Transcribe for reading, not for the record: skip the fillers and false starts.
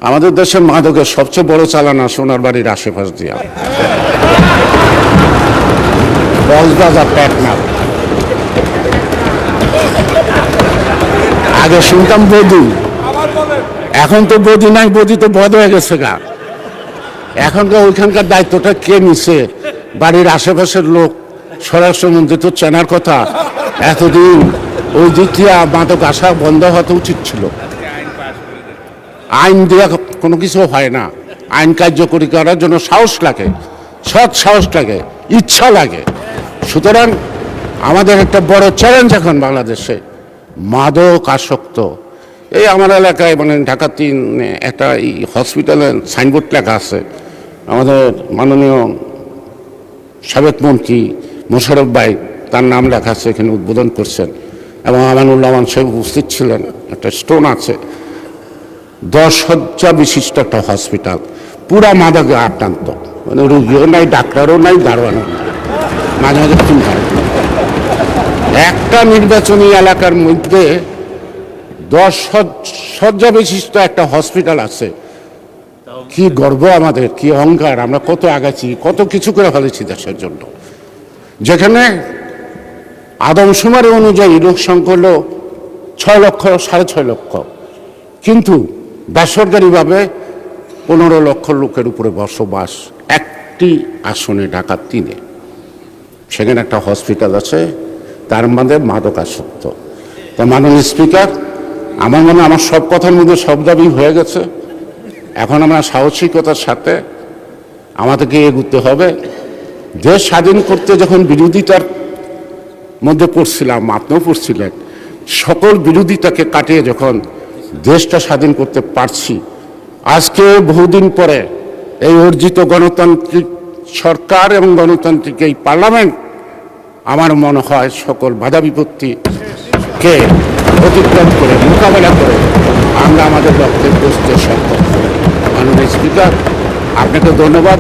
আমাদের দেশের মাদকের সবচেয়ে বড় চালান সোনার বাড়ির আশেপাশ দিয়া কক্সবাজার টেকনাফ। আগে শুনতাম বধূ, এখন তো বধূ নাই, বধূ তো বধ হয়ে গেছে গা। এখনকার ওইখানকার দায়িত্বটা কে নিছে? বাড়ির আশেপাশের লোক। স্বরাষ্ট্রমন্ত্রী তো চেনার কথা। এতদিন ওই দিক দিয়ে মাদক আসা বন্ধ হতে উচিত ছিল। আইন দেওয়া কোনো কিছু হয় না। আইন কার্যকরী করার জন্য সাহস লাগে, সৎ সাহস লাগে, ইচ্ছা লাগে। সুতরাং আমাদের একটা বড় চ্যালেঞ্জ এখন বাংলাদেশে মাদক আসক্ত। এই আমার এলাকায় মানে ঢাকা ৩ একটা হসপিটালে সাইনবোর্ড লেখা আছে। আমাদের মাননীয় সাবেক মন্ত্রী মোশাররফ ভাই তার নাম লেখা আছে, এখানে উদ্বোধন করছেন এবং আমানুল্লাহ সাহেব উপস্থিত ছিলেন। একটা স্টোন আছে, 10 শয্যা বিশিষ্ট একটা হসপিটাল, পুরা মাদকে আক্রান্ত। মানে রুগীও নাই, ডাক্তারও নাই, দারোয়ানও নাই, মাঝে মাঝে খুন হয়। একটা নির্বাচনী এলাকার মধ্যে 10 শয্যা বিশিষ্ট একটা হসপিটাল আছে। কি গর্ব আমাদের, কি অহংকার! আমরা কত আগাচ্ছি, কত কিছু করে ফেলেছি দেশের জন্য। যেখানে আদমশুমারি অনুযায়ী লোক সংখ্যা হলো 6 লক্ষ, 6.5 লক্ষ, কিন্তু বেসরকারিভাবে 15 লক্ষ লোকের উপরে বসবাস একটি আসনে, ঢাকা 3-এ। সেখানে একটা হসপিটাল আছে, তার মধ্যে মাদক আসক্ত। তা মাননীয় স্পিকার, আমার মনে আমার সব কথার মধ্যে সব দাবি হয়ে গেছে। এখন আমরা সাহসিকতার সাথে আমাদেরকে এগোতে হবে। দেশ স্বাধীন করতে যখন বিরোধিতার মধ্যে পড়ছিলাম, আপনিও পড়ছিলেন, সকল বিরোধিতাকে কাটিয়ে যখন দেশটা স্বাধীন করতে পারছি, আজকে বহুদিন পরে এই অর্জিত গণতান্ত্রিক সরকার এবং গণতান্ত্রিক এই পার্লামেন্ট আমার মনে হয় সকল বাধা বিপত্তিকে অতিক্রম করে, মোকাবেলা করে আমরা আমাদের লক্ষ্যে পৌঁছতে সক্ষম। মাননীয় স্পিকার, আপনাকে ধন্যবাদ।